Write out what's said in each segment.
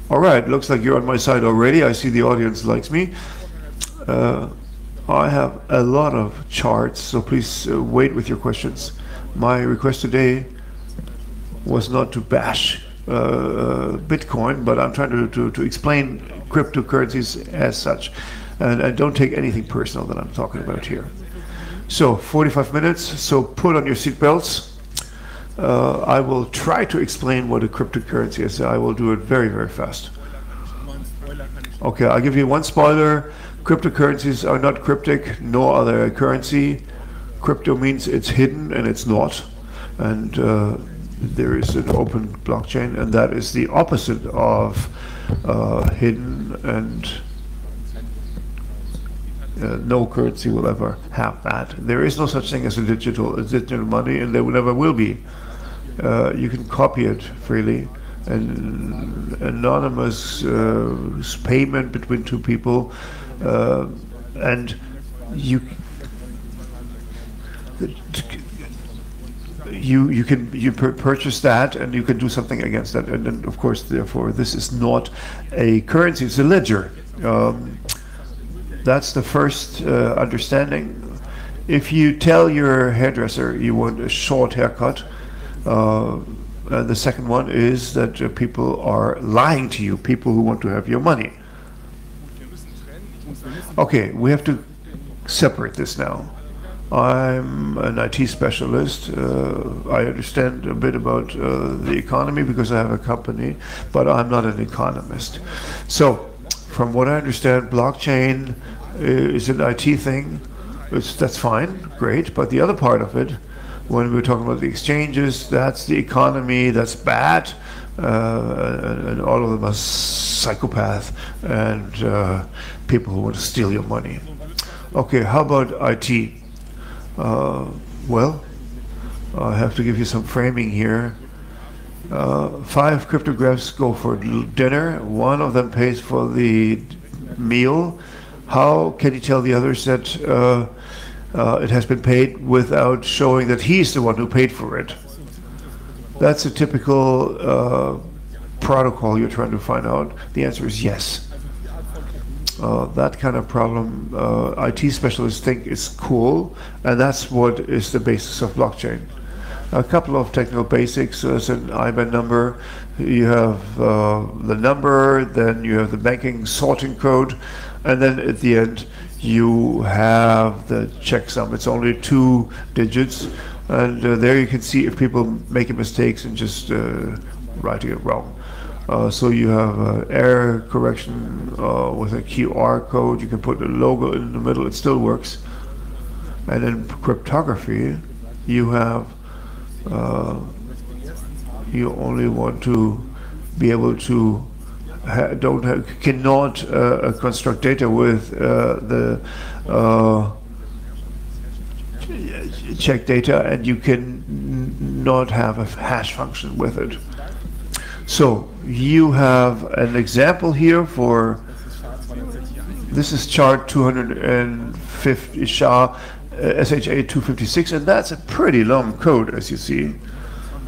All right, looks like you're on my side already. I see the audience likes me. I have a lot of charts, so please wait with your questions. My request today was not to bash Bitcoin, but I'm trying to explain cryptocurrencies as such. And I don't take anything personal that I'm talking about here. So 45 minutes, so put on your seatbelts. I will try to explain what a cryptocurrency is. I will do it very, very fast. Okay, I'll give you one spoiler. Cryptocurrencies are not cryptic, no other currency. Crypto means it's hidden and it's not. And there is an open blockchain, and that is the opposite of hidden, and no currency will ever have that. There is no such thing as a digital money, and there never will be. You can copy it freely. An anonymous payment between two people, and you can purchase that, and you can do something against that. And then, of course, therefore, this is not a currency; it's a ledger. That's the first understanding. If you tell your hairdresser you want a short haircut, the second one is that people are lying to you, people who want to have your money. Okay, we have to separate this now. I'm an IT specialist. I understand a bit about the economy because I have a company, but I'm not an economist. So, from what I understand, blockchain is an IT thing. That's fine, great. But the other part of it, when we're talking about the exchanges, that's the economy, that's bad, and all of them are psychopaths and people who want to steal your money. Okay, how about IT? Well, I have to give you some framing here. 5 cryptographs go for dinner. One of them pays for the meal. How can you tell the others that it has been paid without showing that he's the one who paid for it? That's a typical protocol you're trying to find out. The answer is yes. That kind of problem IT specialists think is cool, and that's what is the basis of blockchain. A couple of technical basics. As an IBAN number, you have the number, then you have the banking sorting code, and then at the end you have the checksum. It's only 2 digits, and there you can see if people make mistakes and just writing it wrong. So you have error correction with a QR code. You can put a logo in the middle. It still works. And in cryptography, you have you only want to be able to cannot construct data with the check data, and you can not have a hash function with it. So you have an example here for, this is chart 250 SHA SHA 256, and that's a pretty long code, as you see.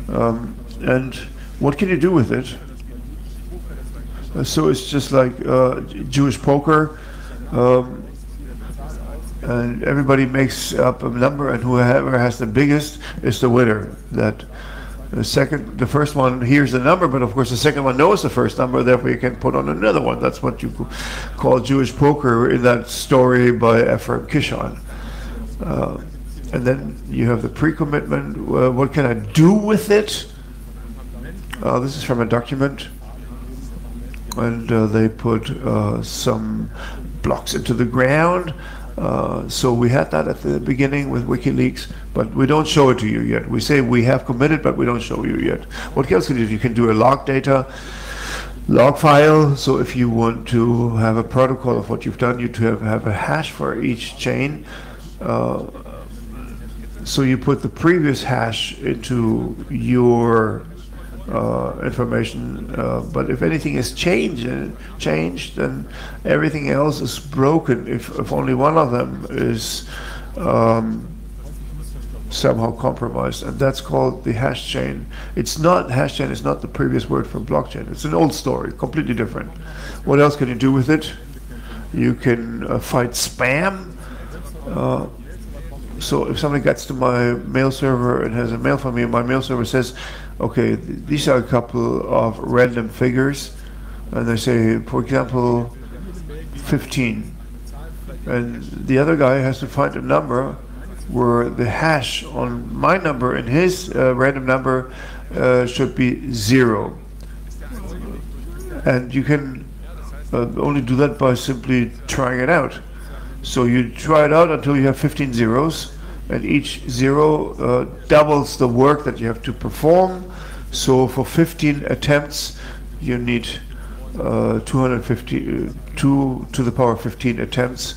And what can you do with it? So it's just like Jewish poker, and everybody makes up a number, and whoever has the biggest is the winner. That the first one hears the number, but of course the second one knows the first number, therefore you can put on another one. That's what you call Jewish poker in that story by Ephraim Kishon. And then you have the pre-commitment. What can I do with it? This is from a document, and they put some blocks into the ground. So we had that at the beginning with WikiLeaks, but we don't show it to you yet. We say we have committed, but we don't show you yet. What else can you do? You can do a log data, log file. So if you want to have a protocol of what you've done, you have a hash for each chain. So you put the previous hash into your information, but if anything is changed, then everything else is broken. If only one of them is somehow compromised, and that's called the hash chain. It's not hash chain. It's not the previous word for blockchain. It's an old story, completely different. What else can you do with it? You can fight spam. So if somebody gets to my mail server and has a mail from me, and my mail server says, okay, these are a couple of random figures, and they say, for example, 15, and the other guy has to find a number where the hash on my number and his random number should be 0. And you can only do that by simply trying it out. So you try it out until you have 15 zeros, and each 0 doubles the work that you have to perform. So for 15 attempts, you need 2 to the power 15 attempts.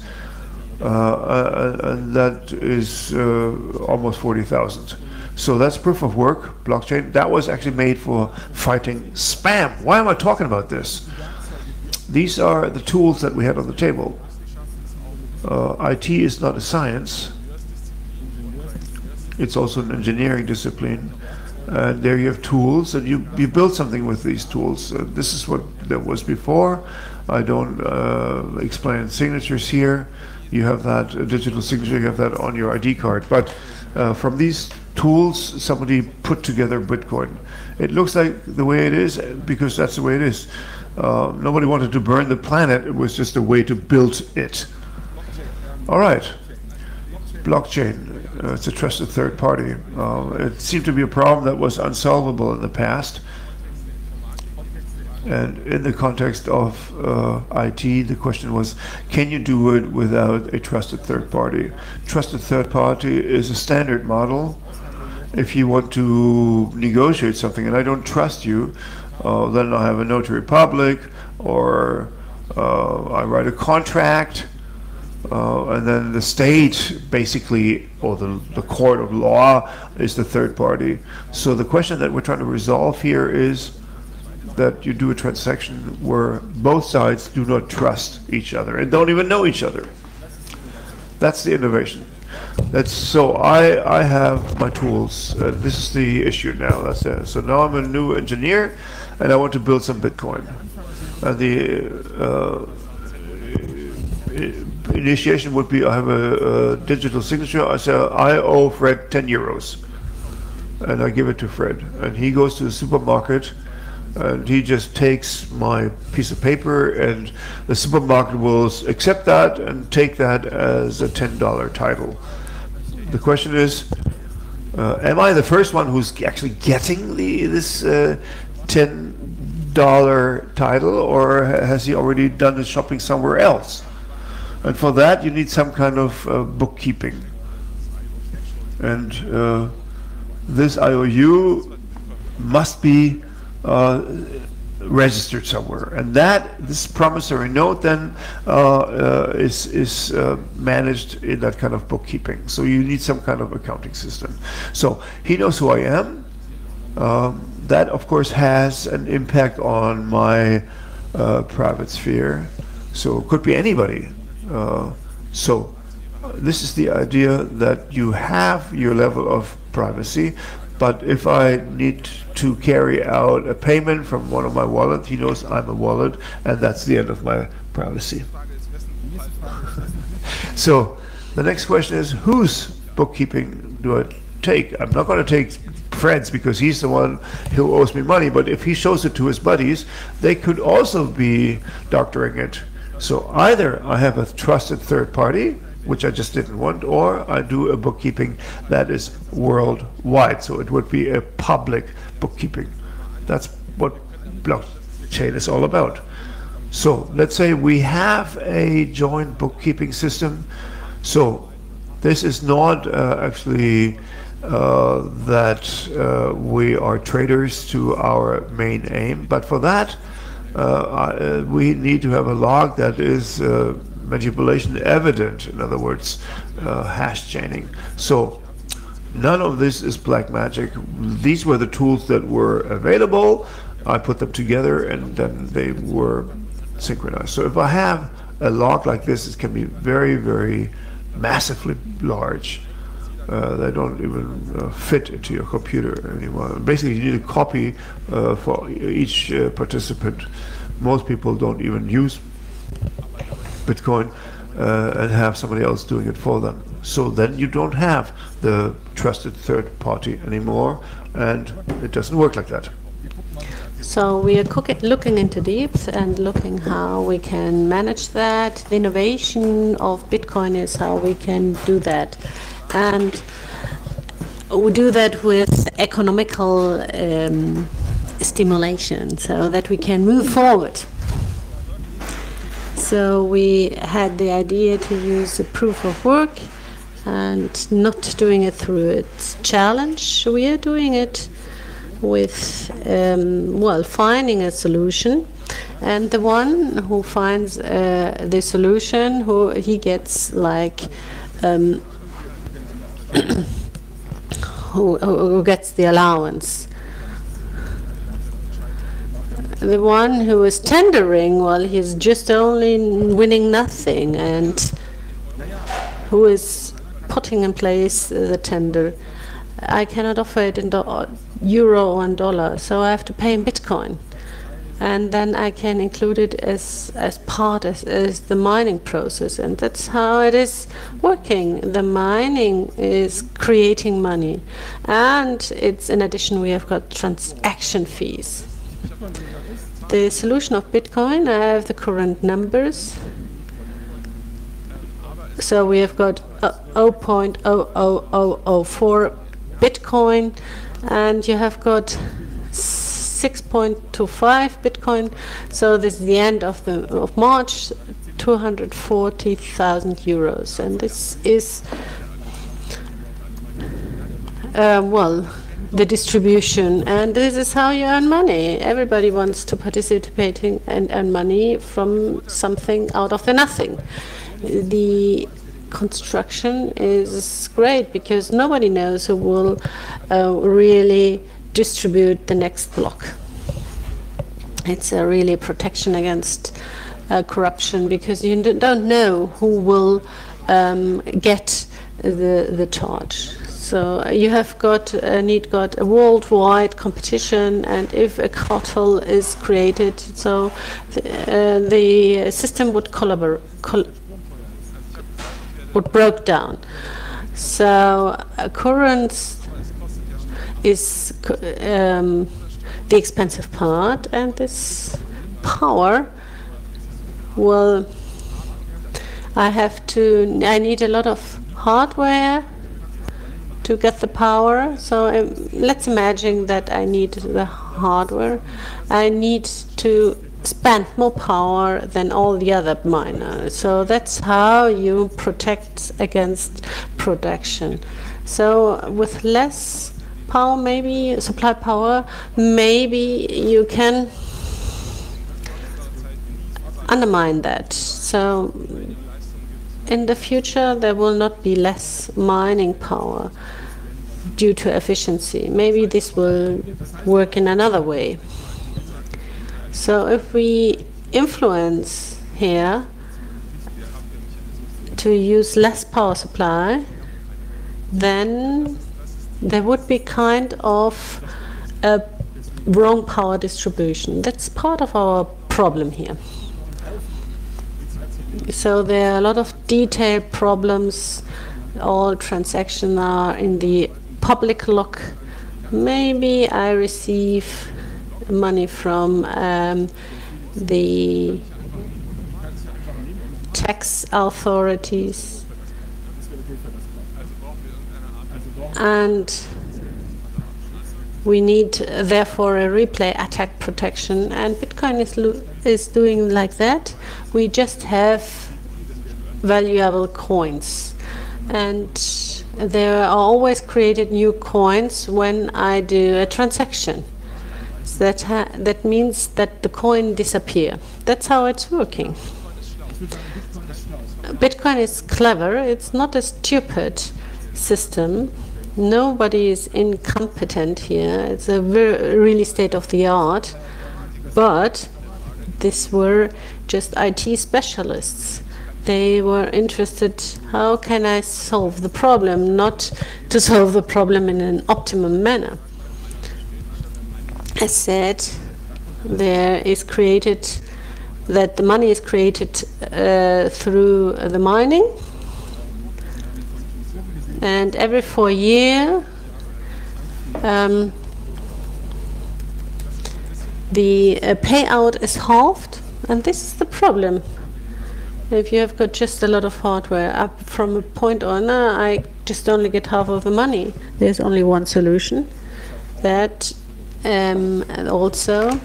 And that is almost 40,000. So that's proof of work, blockchain. That was actually made for fighting spam. Why am I talking about this? These are the tools that we had on the table. IT is not a science. It's also an engineering discipline. And there you have tools, and you build something with these tools. This is what there was before. I don't explain signatures here. You have that digital signature, you have that on your ID card. But from these tools, somebody put together Bitcoin. It looks like the way it is because that's the way it is. Nobody wanted to burn the planet. It was just a way to build it. All right. Blockchain. It's a trusted third party. It seemed to be a problem that was unsolvable in the past. And in the context of IT, the question was, can you do it without a trusted third party? Trusted third party is a standard model. If you want to negotiate something and I don't trust you, then I have a notary public, or I write a contract, and then the state basically, or the court of law, is the third party. So the question that we're trying to resolve here is that you do a transaction where both sides do not trust each other and don't even know each other. That's the innovation. So I have my tools. This is the issue now. That's it. So now I'm a new engineer, and I want to build some Bitcoin. And the initiation would be, I have a digital signature. I say, I owe Fred 10 euros. And I give it to Fred. And he goes to the supermarket, and he just takes my piece of paper, and the supermarket will accept that and take that as a $10 title. The question is, am I the first one who's actually getting this $10 title, or has he already done his shopping somewhere else? And for that, you need some kind of bookkeeping. And this IOU must be registered somewhere, and this promissory note then is managed in that kind of bookkeeping. So you need some kind of accounting system. So he knows who I am. That of course has an impact on my private sphere. So it could be anybody. So this is the idea that you have your level of privacy. But if I need to carry out a payment from one of my wallets, he knows I'm a wallet, and that's the end of my privacy. So the next question is, whose bookkeeping do I take? I'm not going to take Fred's because he's the one who owes me money, but if he shows it to his buddies, they could also be doctoring it. So either I have a trusted third party, which I just didn't want, or I do a bookkeeping that is worldwide. So it would be a public bookkeeping. That's what blockchain is all about. So let's say we have a joint bookkeeping system. So this is not actually that we are traitors to our main aim, but for that we need to have a log that is manipulation evident, in other words, hash chaining. So none of this is black magic. These were the tools that were available. I put them together, and then they were synchronized. So if I have a log like this, it can be very, very massively large. They don't even fit into your computer anymore. Basically, you need a copy for each participant. Most people don't even use Bitcoin and have somebody else doing it for them. So then you don't have the trusted third party anymore, and it doesn't work like that. So we are looking into depth and looking how we can manage that. The innovation of Bitcoin is how we can do that. And we do that with economical stimulation so that we can move forward. So we had the idea to use a proof of work and not doing it through its challenge. We are doing it with, well, finding a solution. And the one who finds the solution, he gets like, who gets the allowance. The one who is tendering, well, he's just only winning nothing, and who is putting in place the tender. I cannot offer it in euro or in dollar, so I have to pay in Bitcoin. And then I can include it as part, as the mining process. And that's how it is working. The mining is creating money. And it's, in addition, we have got transaction fees. The solution of Bitcoin, I have the current numbers. So we have got 0.00004 Bitcoin, and you have got 6.25 Bitcoin. So this is the end of March, 240,000 euros, and this is well, the distribution, and this is how you earn money. Everybody wants to participate in and earn money from something out of the nothing. The construction is great because nobody knows who will really distribute the next block. It's a really protection against corruption because you don't know who will get the charge. So you have got a worldwide competition, and if a cartel is created, so the system would would break down. So currents is the expensive part, and this power, well, I need a lot of hardware to get the power. So let's imagine that I need the hardware. I need to spend more power than all the other miners. So that's how you protect against production. So with less power, maybe supply power, maybe you can undermine that. So in the future, there will not be less mining power due to efficiency. Maybe this will work in another way. So if we influence here to use less power supply, then there would be kind of a wrong power distribution. That's part of our problem here. So there are a lot of detailed problems. All transactions are in the public lock. Maybe I receive money from the tax authorities, and we need therefore a replay attack protection, and Bitcoin is doing like that. We just have valuable coins, and there are always created new coins when I do a transaction. So that means that the coin disappears. That's how it's working. Bitcoin is clever. It's not a stupid system. Nobody is incompetent here. It's a really state-of-the-art. But these were just IT specialists They were interested, how can I solve the problem, not to solve the problem in an optimum manner. As said, there is created, that the money is created through the mining, and every 4 years the payout is halved, and this is the problem. If you have got just a lot of hardware, up from a point on, I just only get half of the money. There's only one solution, that also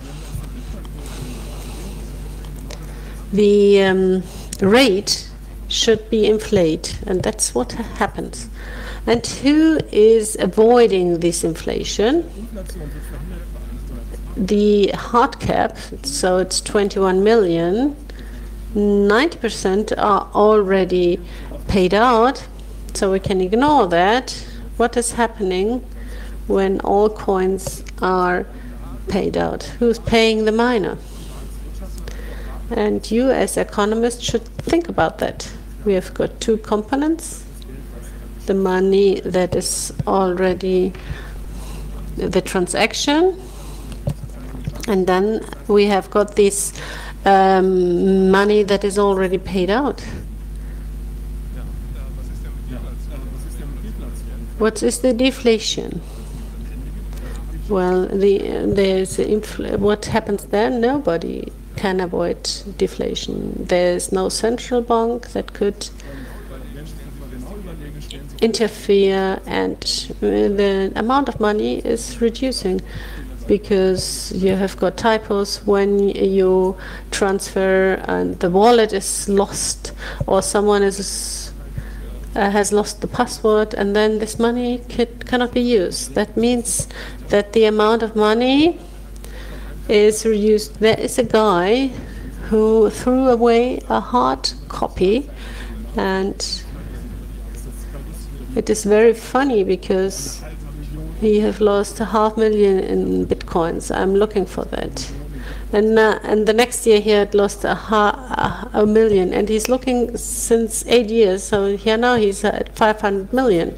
the rate should be inflated, and that's what happens. And who is avoiding this inflation? The hard cap, so it's 21 million. 90% are already paid out, so we can ignore that. What is happening when all coins are paid out? Who's paying the miner? And you as economists should think about that. We have got two components: the money that is already the transaction, and then we have got this money that is already paid out. What is the deflation? Well, there's what happens there? Nobody can avoid deflation. There's no central bank that could interfere, and the amount of money is reducing, because you have got typos when you transfer and the wallet is lost, or someone has lost the password, and then this money cannot be used. That means that the amount of money is reduced. There is a guy who threw away a hard copy, and it is very funny because he have lost 500,000 in bitcoins. I'm looking for that. And the next year he had lost a million, and he's looking since 8 years, so here now he's at 500 million.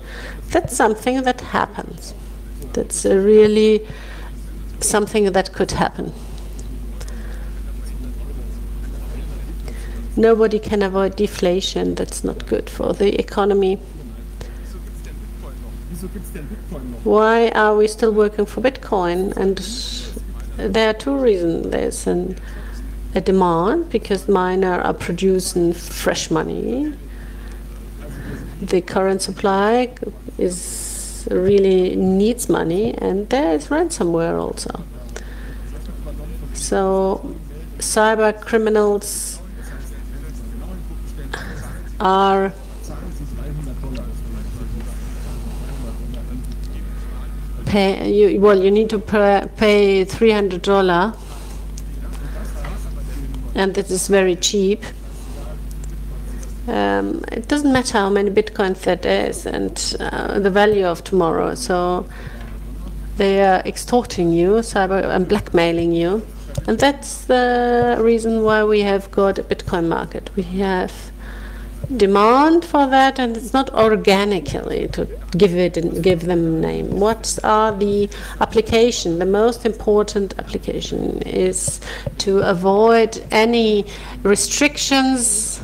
That's something that happens. That's really something that could happen. Nobody can avoid deflation. That's not good for the economy. Why are we still working for Bitcoin? And there are two reasons. There's a demand, because miners are producing fresh money. The current supply really needs money, and there is ransomware also. So cyber criminals are you need to pay $300, and this is very cheap. It doesn't matter how many bitcoins that is, and the value of tomorrow. So they are extorting you, and blackmailing you, and that's the reason why we have got a Bitcoin market. We have demand for that, and it's not organically to give them a name. What are the application? The most important application is to avoid any restrictions.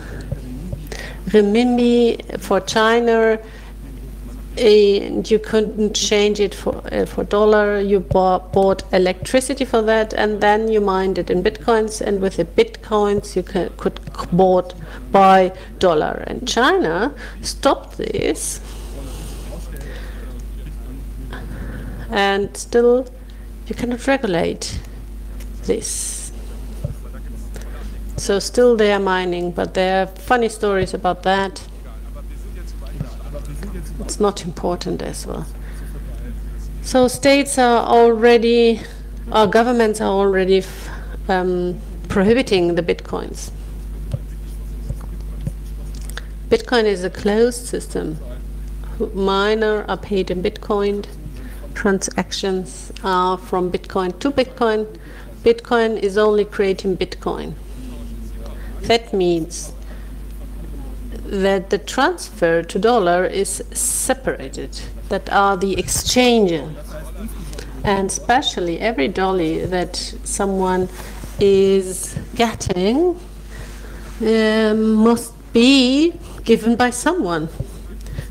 Renminbi for China, and you couldn't change it for dollar. You bought electricity for that, and then you mined it in bitcoins, and with the bitcoins you could buy dollar. And China stopped this, and still you cannot regulate this. So still they are mining, but there are funny stories about that. It's not important as well. So states are already, or governments are already prohibiting the bitcoins. Bitcoin is a closed system. Miners are paid in Bitcoin. Transactions are from Bitcoin to Bitcoin. Bitcoin is only creating Bitcoin. That means that the transfer to dollar is separated, that are the exchanges. And especially every dollar that someone is getting must be given by someone.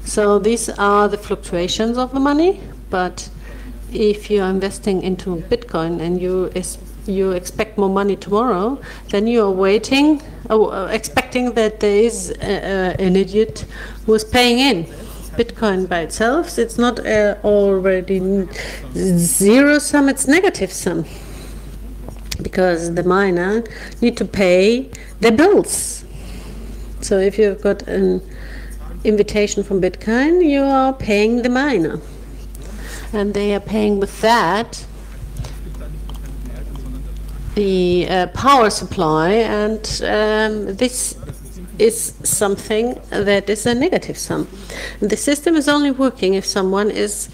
So these are the fluctuations of the money, but if you are investing into Bitcoin and you expect more money tomorrow, then you are waiting, expecting that there is an idiot who is paying in. Bitcoin by itself, it's not already zero sum, it's negative sum, because the miner need to pay their bills. So if you've got an invitation from Bitcoin, you are paying the miner, and they are paying with that the power supply, and this is something that is a negative sum. The system is only working if someone is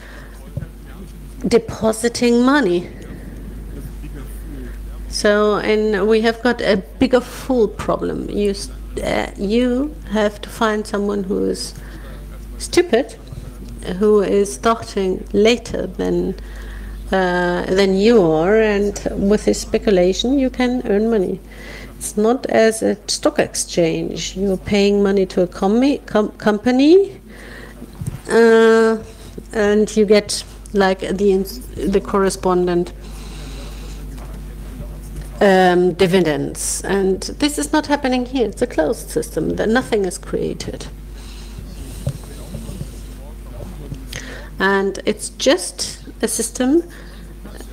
depositing money. So, and we have got a bigger fool problem. You have to find someone who is stupid, who is starting later than you are, and with this speculation you can earn money. It's not as a stock exchange. You're paying money to a company, and you get like the correspondent dividends. And this is not happening here. It's a closed system. That nothing is created. And it's just a system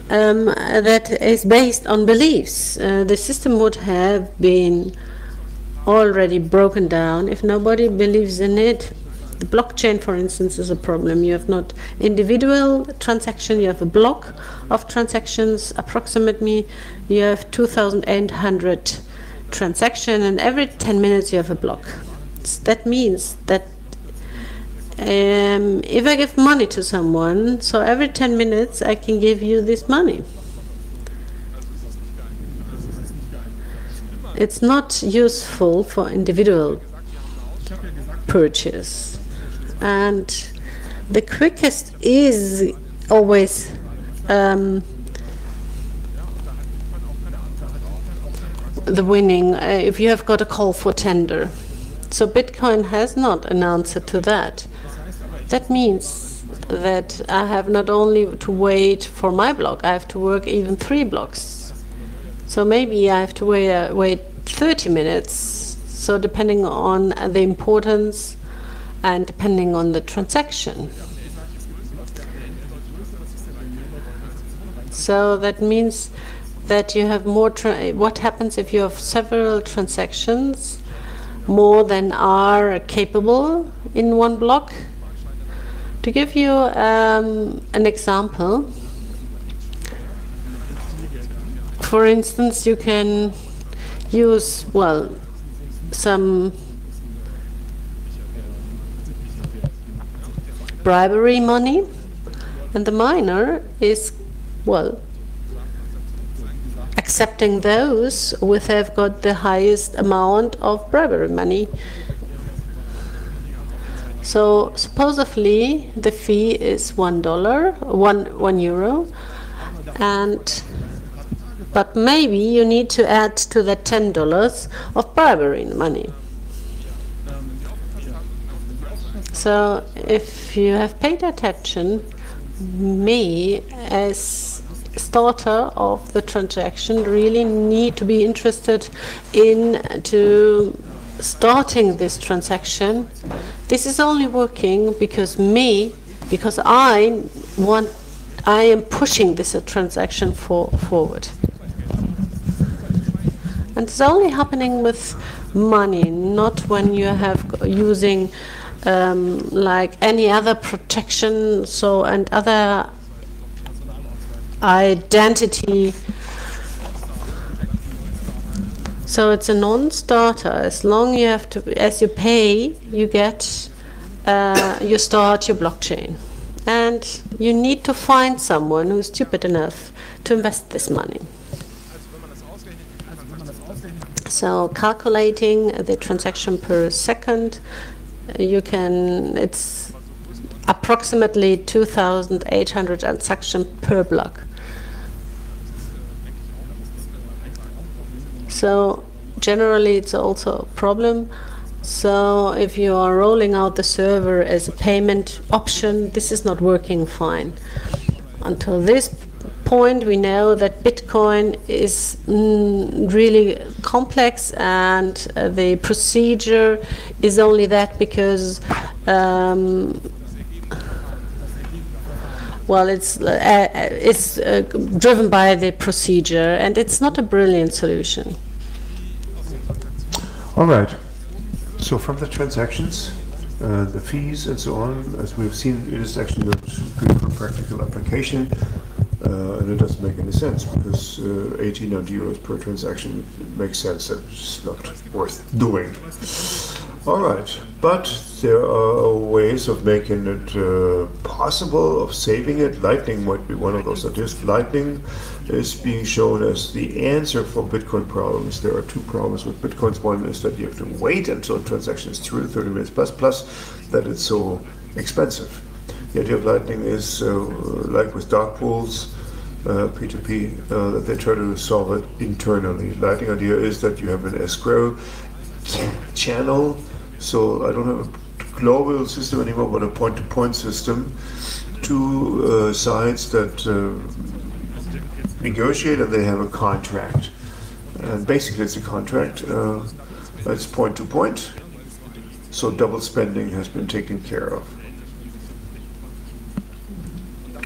that is based on beliefs. The system would have been already broken down if nobody believes in it. The blockchain, for instance, is a problem. You have not individual transaction, you have a block of transactions. Approximately, you have 2,800 transactions, and every 10 minutes you have a block. That means that if I give money to someone, so every 10 minutes I can give you this money. It's not useful for individual purchase. And the quickest is always the winning if you have got a call for tender. So Bitcoin has not an answer to that. That means that I have not only to wait for my block, I have to work even 3 blocks. So maybe I have to wait 30 minutes. So depending on the importance and depending on the transaction. So that means that you have more. What happens if you have several transactions, more than are capable in one block? To give you an example, for instance, you can use, well, some bribery money, and the miner is, well, accepting those who have got the highest amount of bribery money. So supposedly the fee is $1, €1, and but maybe you need to add to that $10 of bribery money. So if you have paid attention, me as starter of the transaction really need to be interested in starting this transaction. This is only working because I am pushing this transaction forward. And it's only happening with money, not when you have using like any other protection, so, and other identity. So it's a non-starter. As long as you pay, you get, you start your blockchain. And you need to find someone who's stupid enough to invest this money. So calculating the transaction per second, it's approximately 2,800 transactions per block. So generally it's also a problem. So if you are rolling out the server as a payment option, this is not working fine. Until this point, we know that Bitcoin is really complex, and the procedure is only that because well, it's driven by the procedure, and it's not a brilliant solution. All right. So from the transactions, the fees and so on, as we've seen, it is actually not good for practical application, and it doesn't make any sense because 1,800 euros per transaction makes sense. It's not worth doing. All right, but there are ways of making it possible, of saving it. Lightning might be one of those ideas. Lightning is being shown as the answer for Bitcoin problems. There are two problems with Bitcoins. One is that you have to wait until a transaction is through, 30 minutes plus that it's so expensive. The idea of Lightning is, like with dark pools, P2P, that they try to solve it internally. Lightning idea is that you have an escrow channel. So I don't have a global system anymore, but a point-to-point system. Two sides that negotiate, and they have a contract. And basically it's a contract. It's point-to-point. So double spending has been taken care of.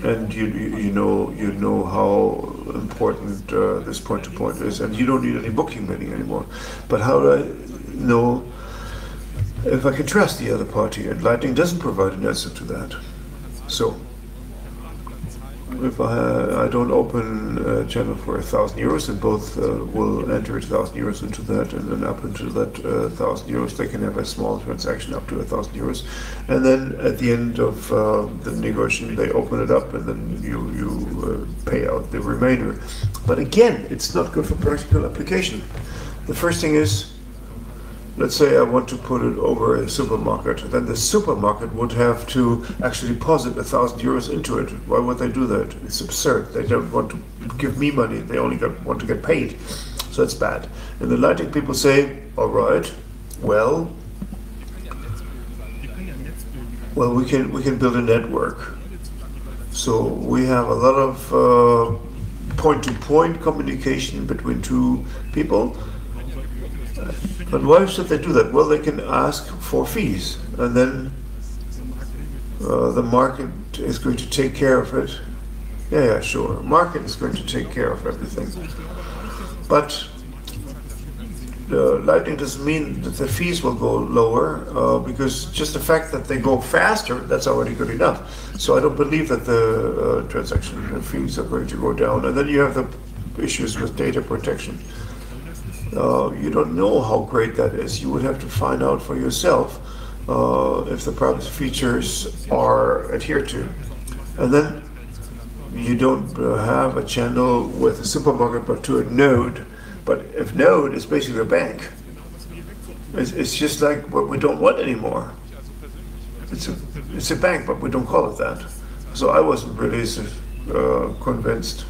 And you know how important this point-to-point is, and you don't need any booking money anymore. But how do I know if I can trust the other party? And Lightning doesn't provide an answer to that. So if I don't open a channel for 1,000 euros, and both will enter 1,000 euros into that, and then up into that 1,000 euros, they can have a small transaction up to 1,000 euros, and then at the end of the negotiation, they open it up, and then you pay out the remainder. But again, it's not good for practical application. The first thing is, let's say I want to put it over a supermarket, then the supermarket would have to actually deposit 1,000 euros into it. Why would they do that? It's absurd. They don't want to give me money, they only want to get paid. So it's bad. And the Lightning people say, all right, well, we can build a network. So we have a lot of point-to-point communication between two people. But why should they do that? Well, they can ask for fees, and then the market is going to take care of it. Yeah, sure. Market is going to take care of everything. But Lightning doesn't mean that the fees will go lower, because just the fact that they go faster, that's already good enough. So I don't believe that the transaction fees are going to go down. And then you have the issues with data protection. You don't know how great that is. You would have to find out for yourself if the privacy features are adhered to. And then you don't have a channel with a supermarket, but to a node. But if node is basically a bank, it's just like what we don't want anymore. It's a bank, but we don't call it that. So I wasn't really convinced.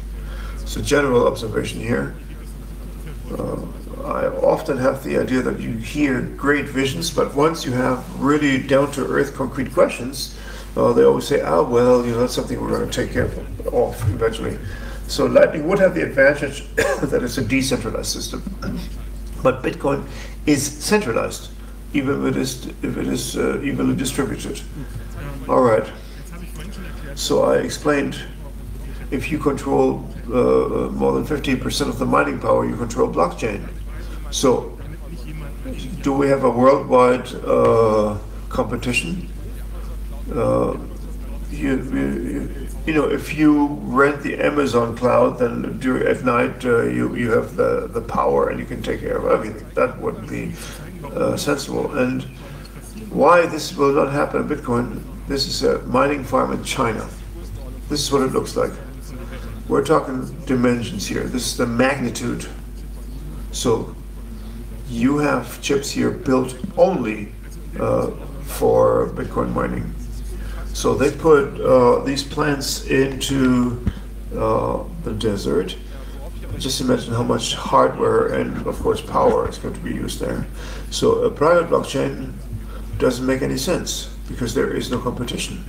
It's a general observation here. I often have the idea that you hear great visions, but once you have really down-to-earth concrete questions, they always say, well, that's something we're going to take care of eventually. So Lightning would have the advantage that it's a decentralized system. But Bitcoin is centralized, even if it is evenly distributed. All right. So I explained, if you control more than 15% of the mining power, you control blockchain. So, do we have a worldwide competition? If you rent the Amazon cloud, then at night you have the power and you can take care of everything. That would be sensible. And why this will not happen in Bitcoin? This is a mining farm in China. This is what it looks like. We're talking dimensions here. This is the magnitude. So you have chips here built only for Bitcoin mining. So they put these plants into the desert. Just imagine how much hardware and, of course, power is going to be used there. So a private blockchain doesn't make any sense because there is no competition.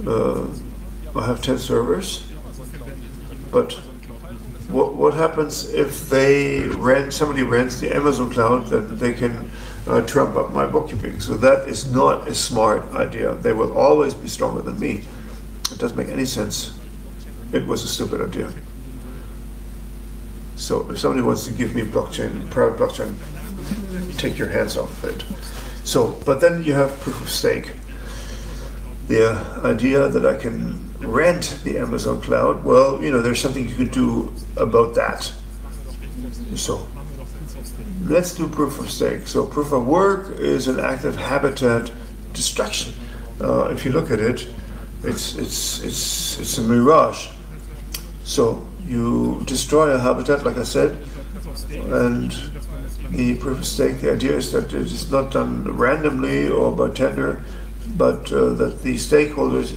I have 10 servers, but what happens if somebody rents the Amazon cloud, then they can trump up my bookkeeping? So that is not a smart idea. They will always be stronger than me. It doesn't make any sense. It was a stupid idea. So if somebody wants to give me blockchain, private blockchain, take your hands off it. So, but then you have proof of stake. The idea that I can rent the Amazon cloud, well, there's something you could do about that. So let's do proof of stake. So proof of work is an active habitat destruction. If you look at it, it's a mirage. So you destroy a habitat, like I said, and the proof of stake, the idea is that it is not done randomly or by tender, but that the stakeholders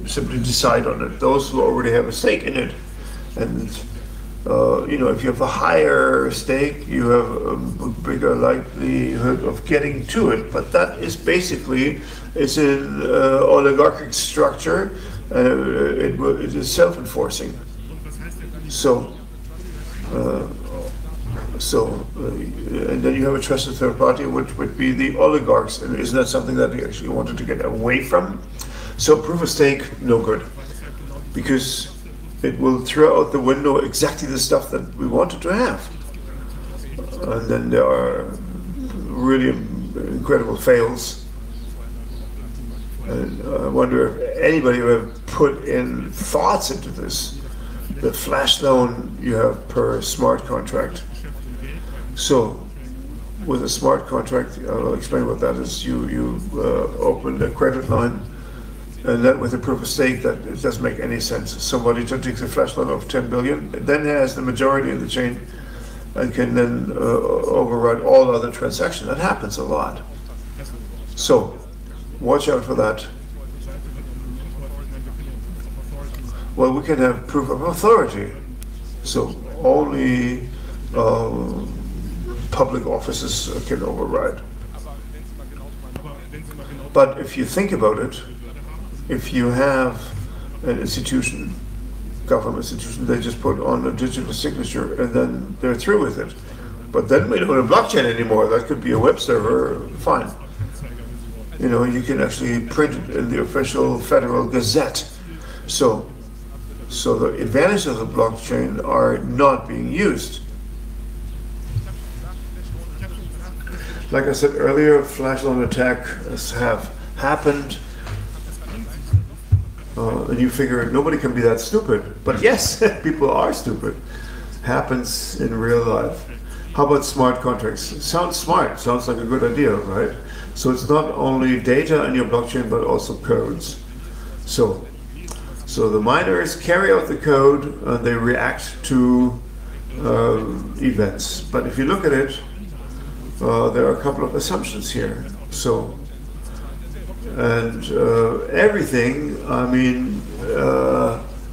simply decide on it, those who already have a stake in it. And if you have a higher stake, you have a bigger likelihood of getting to it. But that is basically, it's an oligarchic structure. It is self-enforcing. So, and then you have a trusted third party, which would be the oligarchs. And isn't that something that we actually wanted to get away from? So proof of stake, no good, because it will throw out the window exactly the stuff that we wanted to have. And then there are really incredible fails. And I wonder if anybody ever put in thoughts into this. The flash loan you have per smart contract. So with a smart contract, I'll explain what that is. You open a credit line, and then with a proof of stake, that it doesn't make any sense. Somebody takes a flash loan of 10 billion, then has the majority of the chain, and can then override all other transactions. That happens a lot. So watch out for that. Well, we can have proof of authority. So only public offices can override. But if you think about it, if you have an institution, government institution, they just put on a digital signature and then they're through with it. But then we don't have a blockchain anymore. That could be a web server, fine. You can actually print it in the official Federal Gazette. So the advantages of the blockchain are not being used. Like I said earlier, flash loan attacks have happened. And you figure nobody can be that stupid. But yes, people are stupid. Happens in real life. How about smart contracts? Sounds smart. Sounds like a good idea, right? So it's not only data in your blockchain, but also codes. So the miners carry out the code and they react to events. But if you look at it, there are a couple of assumptions here. So, and everything,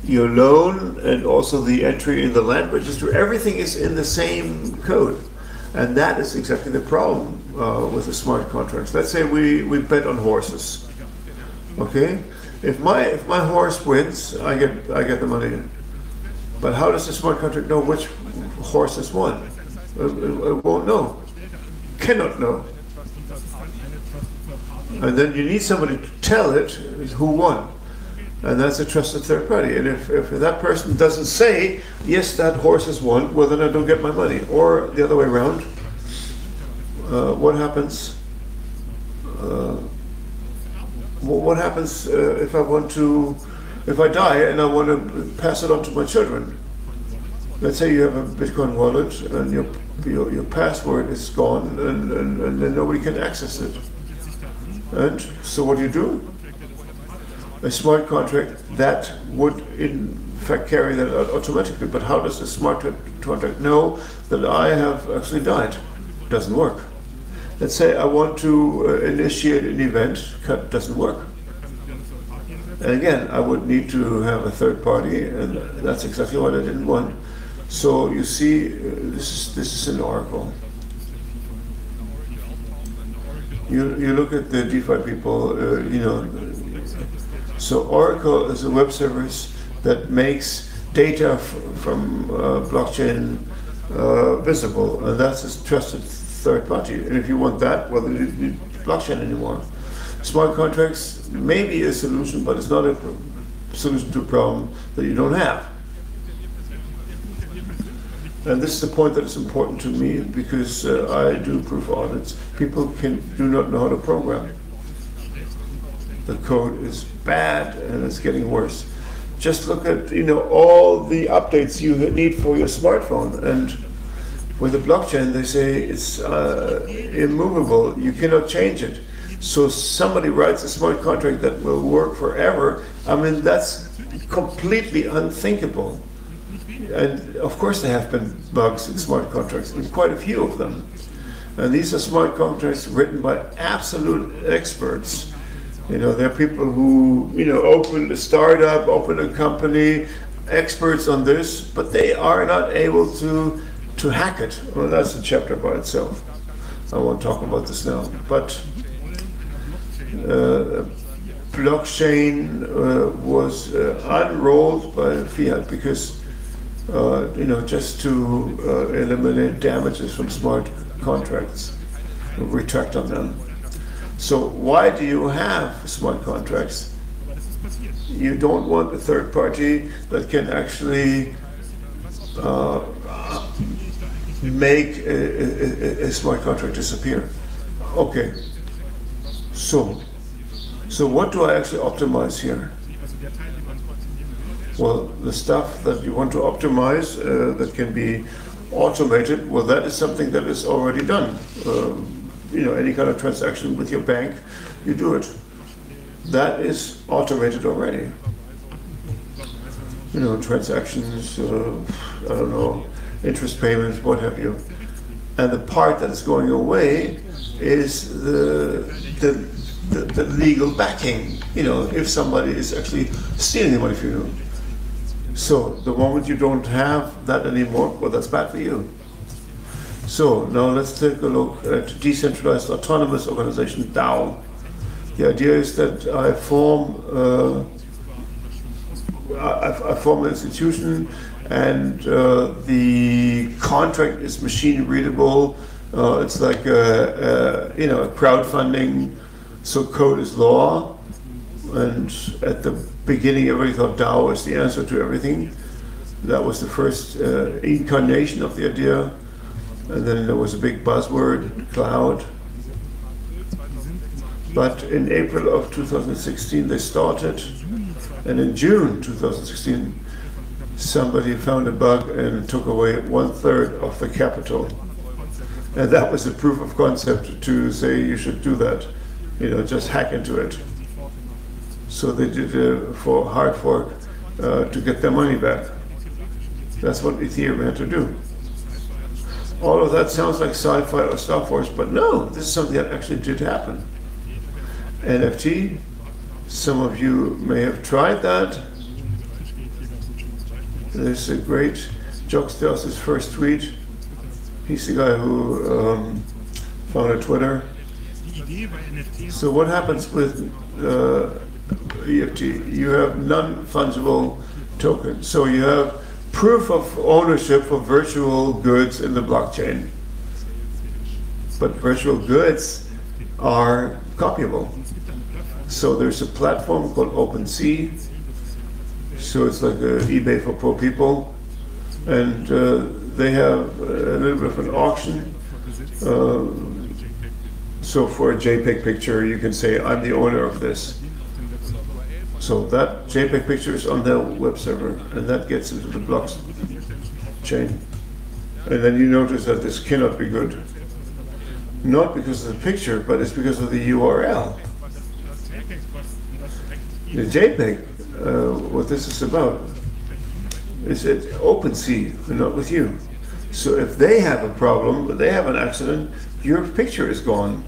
your loan and also the entry in the land register, everything is in the same code. And that is exactly the problem with the smart contracts. Let's say we bet on horses. Okay? If my horse wins, I get the money in. But how does the smart contract know which horse has won? It won't know. Cannot know. And then you need somebody to tell it who won. And that's a trusted third party. And if that person doesn't say, yes, that horse has won, well, then I don't get my money. Or the other way around, what happens? What happens if I die and I want to pass it on to my children? Let's say you have a Bitcoin wallet and your password is gone and then nobody can access it. And so what do you do? A smart contract that would carry that out automatically. But how does the smart contract know that I have actually died? It doesn't work. Let's say I want to initiate an event, it doesn't work. And again, I would need to have a third party, and that's exactly what I didn't want. So you see, this is an oracle. You look at the DeFi people, so Oracle is a web service that makes data from blockchain visible, and that's a trusted third party. And if you want that, well, you don't need blockchain anymore. Smart contracts may be a solution, but it's not a solution to a problem that you don't have. And this is the point that is important to me, because I do proof audits. People do not know how to program. The code is bad and it's getting worse. Just look at all the updates you need for your smartphone, and with the blockchain they say it's immovable. You cannot change it. So somebody writes a smart contract that will work forever. I mean, that's completely unthinkable. And of course there have been bugs in smart contracts, and quite a few of them. And these are smart contracts written by absolute experts. There are people who open a startup, open a company, experts on this, but they are not able to hack it. Well, that's a chapter by itself. I won't talk about this now. But blockchain was unrolled by fiat because just to eliminate damages from smart contracts, retract on them. So why do you have smart contracts? You don't want a third party that can actually make a smart contract disappear. Okay. So what do I actually optimize here? Well, the stuff that you want to optimize that can be automated, well, that is something that is already done. Any kind of transaction with your bank, you do it. That is automated already. Transactions, I don't know, interest payments, what have you. And the part that is going away is the legal backing. If somebody is actually stealing the money from you. So the moment you don't have that anymore, well, that's bad for you. So now let's take a look at decentralized autonomous organization, DAO. The idea is that I form an institution, and the contract is machine readable. It's like crowdfunding. So code is law, and at the beginning everybody thought DAO is the answer to everything. That was the first incarnation of the idea. And then there was a big buzzword, cloud. But in April of 2016 they started, and in June 2016 somebody found a bug and took away 1/3 of the capital. And that was a proof of concept to say you should do that, just hack into it. So they did for hard fork to get their money back. That's what Ethereum had to do. All of that sounds like sci-fi or Star Wars, but no, this is something that actually did happen. NFT, some of you may have tried that. There's a great Jokster's first tweet. He's the guy who founded Twitter. So what happens with EFT? You have non-fungible token. So you have proof of ownership for virtual goods in the blockchain. But virtual goods are copyable. So there's a platform called OpenSea. So it's like eBay for poor people. And they have a little bit of an auction. So for a JPEG picture, you can say, I'm the owner of this. So that JPEG picture is on their web server, and that gets into the blockchain. And then you notice that this cannot be good. Not because of the picture, but it's because of the URL. The JPEG, what this is about, It's at open sea, not with you. So if they have a problem, they have an accident, your picture is gone.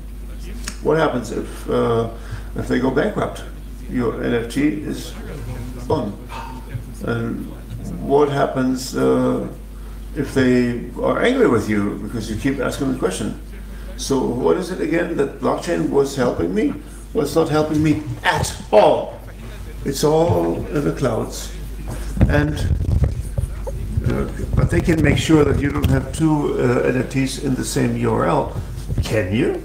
What happens if they go bankrupt? Your NFT is gone. And what happens if they are angry with you because you keep asking the question? So what is it again that blockchain was helping me? Well, it's not helping me at all. It's all in the clouds. And but they can make sure that you don't have two NFTs in the same URL. Can you?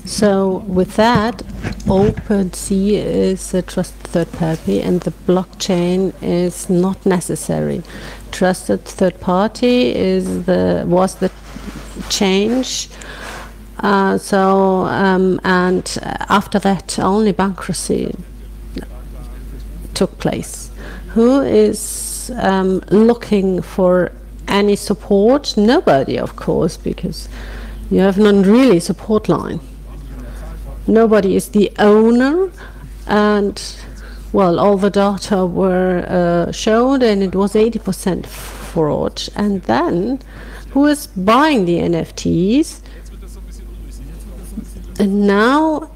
So with that, OpenSea is a trusted third party, and the blockchain is not necessary. Trusted third party was the change. And after that, only bankruptcy took place. Who is looking for any support? Nobody, of course, because you have not really support line. Nobody is the owner, and well, all the data were showed, and it was 80% fraud. And then, who is buying the NFTs? And now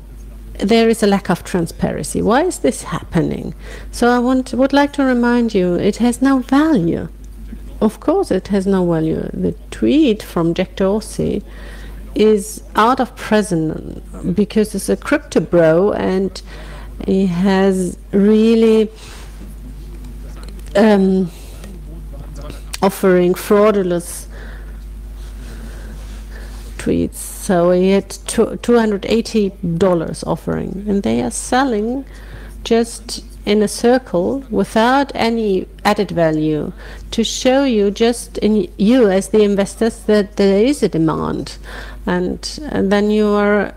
there is a lack of transparency. Why is this happening? So I would like to remind you, it has no value. Of course it has no value. The tweet from Jack Dorsey is out of present because it's a crypto bro, and he has really offering fraudulent tweets. So he had $280 offering, and they are selling just in a circle without any added value to show you, just in you as the investors, that there is a demand. And then you are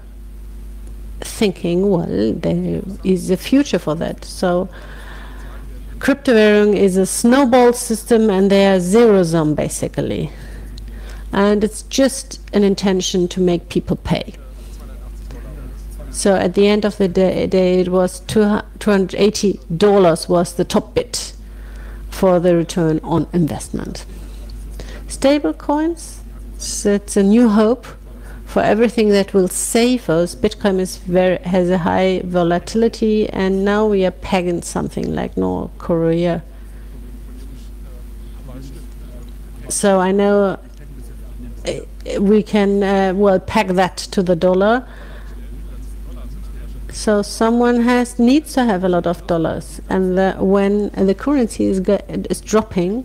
thinking, well, there is a future for that. So cryptowarium is a snowball system, and they are zero-sum basically. And it's just an intention to make people pay. So at the end of the day it was $280 was the top bid for the return on investment. Stable coins, it's a new hope for everything that will save us. Bitcoin has a high volatility, and now we are pegging something like North Korea. So I know we can well peg that to the dollar. So someone needs to have a lot of dollars, and when the currency is dropping,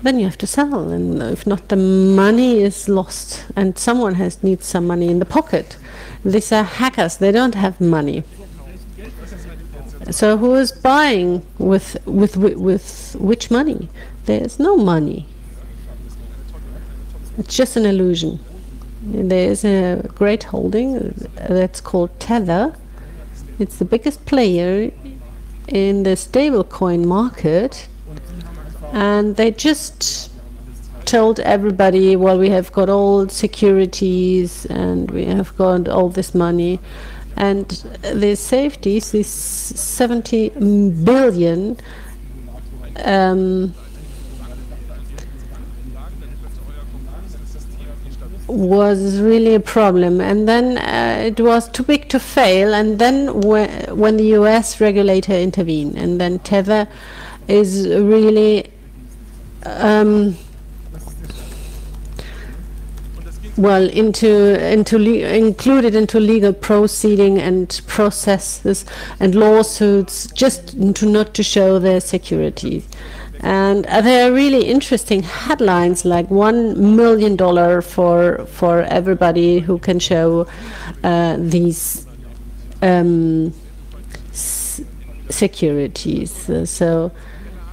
then you have to sell, and if not, the money is lost, and someone needs some money in the pocket. These are hackers; they don't have money. So who is buying with which money? There is no money. It's just an illusion. There is a great holding that's called Tether. It's the biggest player in the stablecoin market, and they just told everybody, well, we have got all securities and we have got all this money, and the safeties, this 70 billion was really a problem. And then it was too big to fail, and then when the US regulator intervened, and then Tether is really well included into legal proceeding and processes and lawsuits, just not to show their securities. And there are really interesting headlines, like $1 million for everybody who can show these securities. So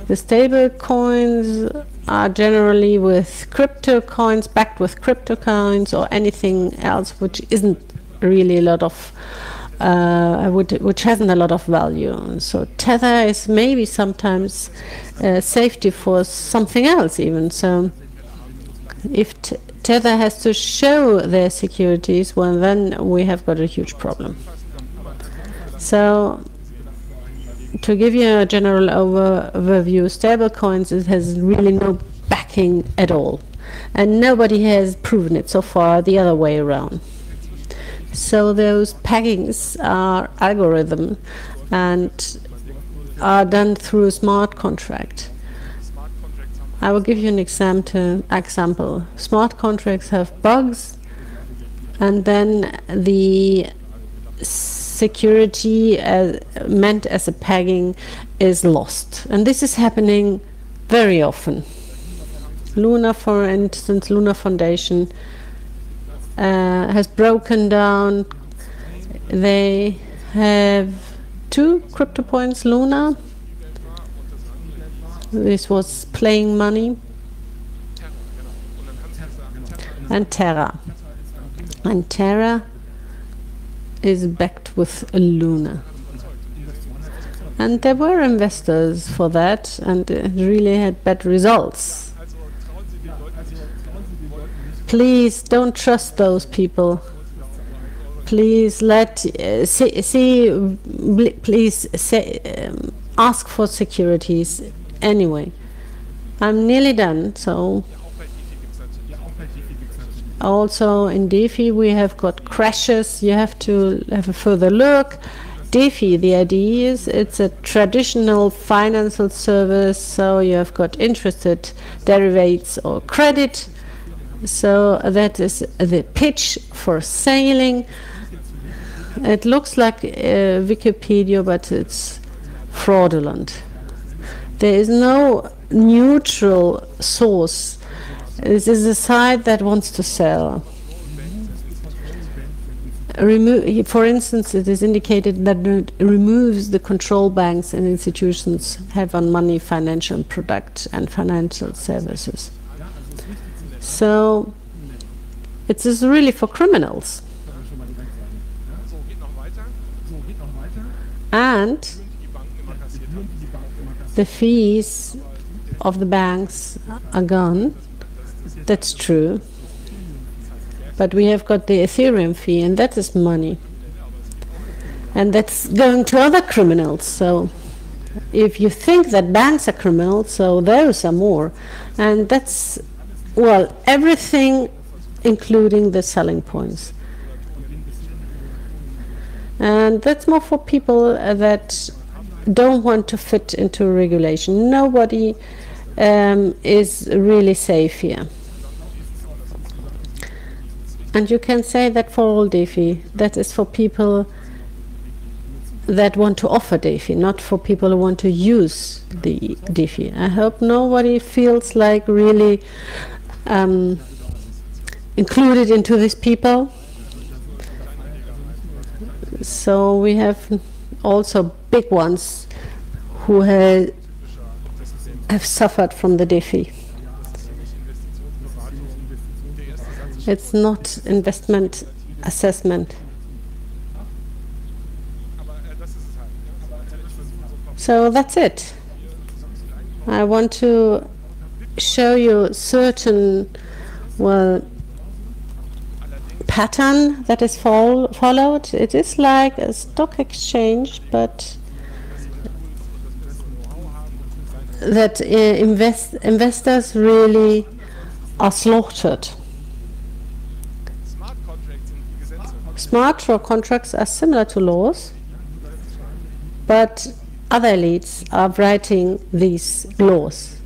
the stable coins are generally with crypto coins, backed with crypto coins, or anything else which isn't really a lot of which hasn't a lot of value. So Tether is maybe sometimes safety for something else even. So if Tether has to show their securities, well, then we have got a huge problem. So to give you a general overview, stablecoins, it has really no backing at all. And nobody has proven it so far the other way around. So those peggings are algorithm and are done through a smart contract. I will give you an example. Smart contracts have bugs, and then the security meant as a pegging is lost. And this is happening very often. Luna, for instance, Luna Foundation has broken down. They have 2 crypto points, Luna. This was playing money. And Terra. And Terra is backed with Luna. And there were investors for that, and it really had bad results. Please don't trust those people. Please ask for securities anyway. I'm nearly done. So also in DeFi we have got crashes. You have to have a further look. DeFi, the idea is it's a traditional financial service, so you have got interested derivatives or credit. So that is the pitch for sailing. It looks like Wikipedia, but it's fraudulent. There is no neutral source. This is a site that wants to sell. For instance, it is indicated that it removes the control banks and institutions have on money, financial product, and financial services. So it is really for criminals. And the fees of the banks are gone. That's true. But we have got the Ethereum fee, and that is money. And that's going to other criminals. So if you think that banks are criminals, so those are more. And that's, well, everything including the selling points. And that's more for people that don't want to fit into regulation. Nobody is really safe here. And you can say that for all DeFi. That is for people that want to offer DeFi, not for people who want to use the DeFi. I hope nobody feels like really included into these people. So we have also big ones who have suffered from the DeFi. It's not investment assessment. So that's it. I want to show you certain, well, pattern that is followed. It is like a stock exchange, but that investors really are slaughtered. Smart contracts are similar to laws, but other elites are writing these laws.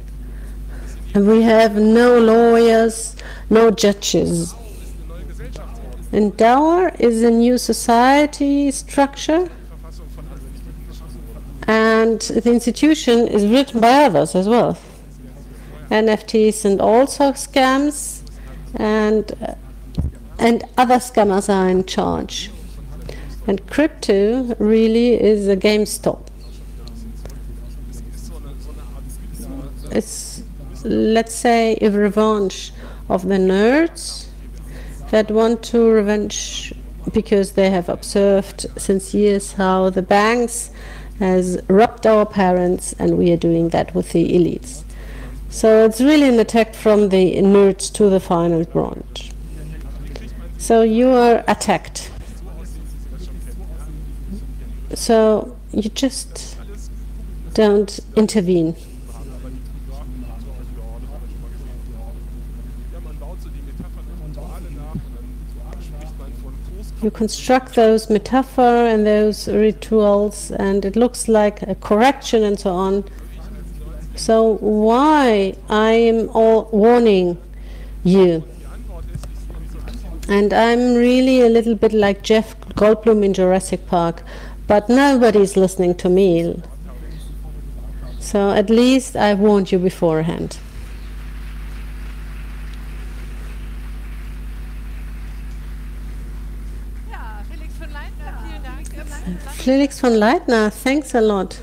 And we have no lawyers, no judges. And DAO is a new society structure, and the institution is written by others as well. NFTs and also scams, and other scammers are in charge. And crypto really is a GameStop. It's, let's say, a revenge of the nerds that want to revenge because they have observed since years how the banks has robbed our parents, and we are doing that with the elites. So it's really an attack from the nerds to the final branch. So you are attacked. So you just don't intervene. You construct those metaphors and those rituals, and it looks like a correction and so on. So why I am all warning you? And I'm really a little bit like Jeff Goldblum in Jurassic Park, but nobody's listening to me. So at least I warned you beforehand. Felix von Leitner, thanks a lot.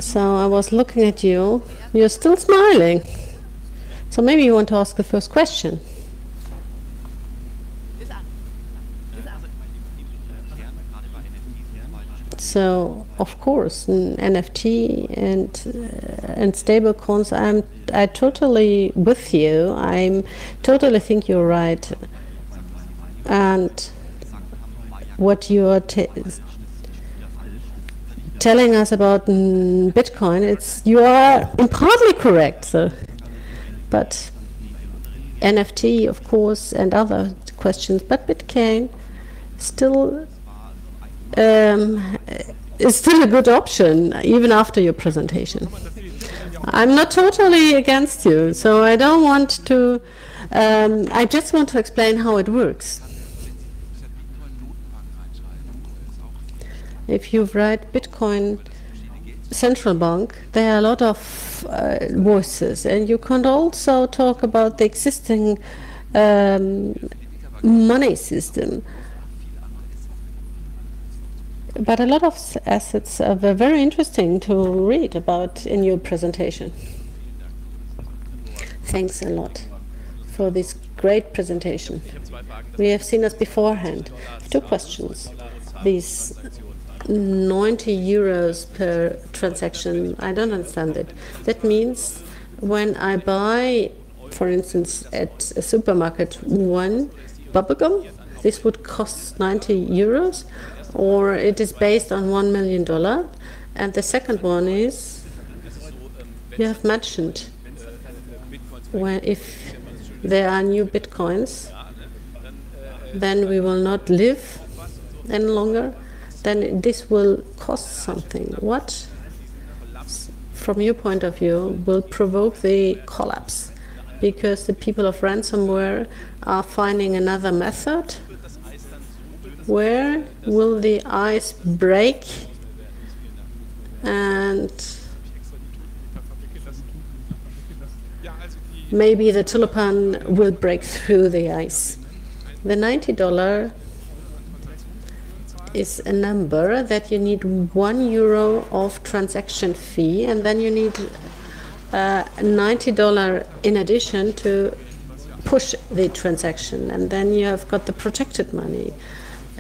So I was looking at you. You're still smiling. So maybe you want to ask the first question. So of course, NFT and stablecoins, I totally with you. I totally think you're right. And what you are telling us about Bitcoin, you are partly correct. So, but NFT, of course, and other questions, but Bitcoin still is still a good option, even after your presentation. I'm not totally against you, so I don't want to, I just want to explain how it works. If you write Bitcoin central bank, there are a lot of voices, and you can also talk about the existing money system. But a lot of assets were very interesting to read about in your presentation. Thanks a lot for this great presentation. We have seen us beforehand. Two questions. These 90 euros per transaction, I don't understand it. That means when I buy, for instance, at a supermarket, one bubblegum, this would cost 90 euros, or it is based on $1 million. And the second one is, you have mentioned, when if there are new bitcoins, then we will not live any longer. Then this will cost something. What, from your point of view, will provoke the collapse? Because the people of ransomware are finding another method. Where will the ice break? And maybe the tulipan will break through the ice. The $90 is a number that you need €1 of transaction fee, and then you need $90 in addition to push the transaction, and then you have got the protected money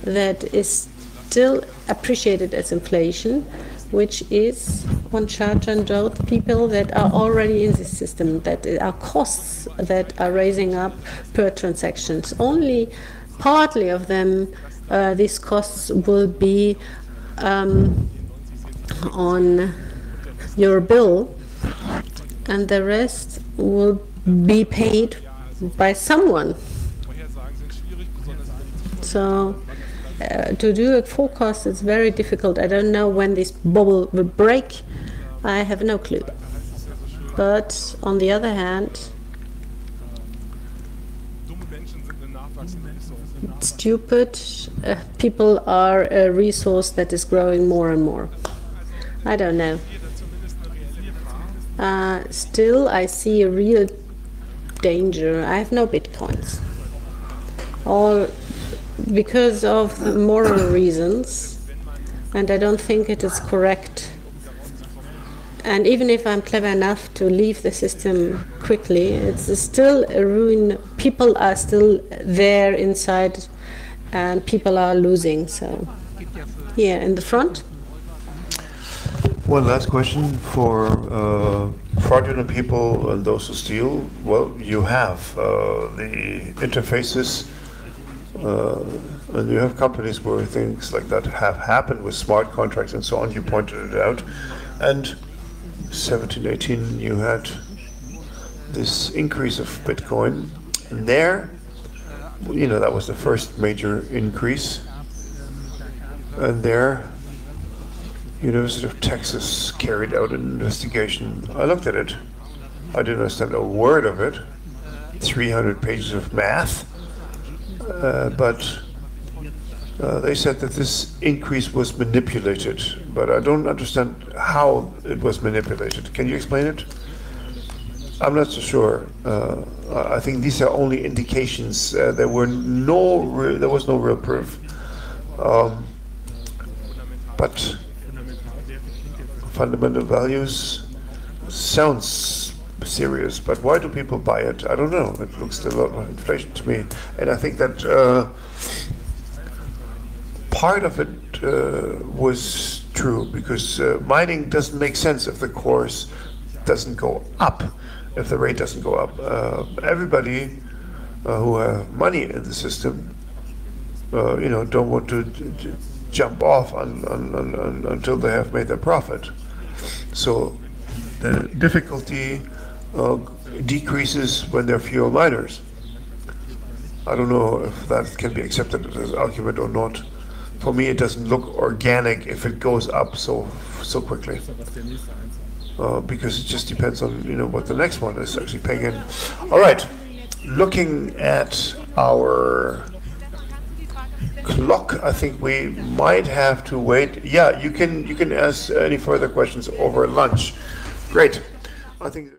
that is still appreciated as inflation, which is one chart and showed people that are already in this system, that are costs that are raising up per transactions. Only partly of them, these costs will be on your bill, and the rest will be paid by someone. So to do a forecast is very difficult. I don't know when this bubble will break. I have no clue. But on the other hand, stupid people are a resource that is growing more and more. I don't know. Still, I see a real danger. I have no bitcoins. All because of moral reasons, and I don't think it is correct. And even if I'm clever enough to leave the system quickly, it's still a ruin. People are still there inside, and people are losing. So, here in the front. One last question for fraudulent people and those who steal. Well, you have the interfaces And you have companies where things like that have happened with smart contracts and so on. You pointed it out. And 17, 18, you had this increase of Bitcoin. And there, you know, that was the first major increase. And there, University of Texas carried out an investigation. I looked at it. I didn't understand a word of it. 300 pages of math. But they said that this increase was manipulated. But I don't understand how it was manipulated. Can you explain it? I'm not so sure. I think these are only indications. There was no real proof. But fundamental values sounds serious, but why do people buy it? I don't know. It looks a lot of inflation to me. And I think that part of it was true, because mining doesn't make sense if the course doesn't go up, if the rate doesn't go up. Everybody who have money in the system, you know, don't want to jump off until they have made their profit. So the difficulty decreases when there are fewer miners. I don't know if that can be accepted as an argument or not. For me, it doesn't look organic if it goes up so quickly, because it just depends on, you know, what the next one is actually paying in. All right, looking at our clock, I think we might have to wait. Yeah, you can ask any further questions over lunch. Great. I think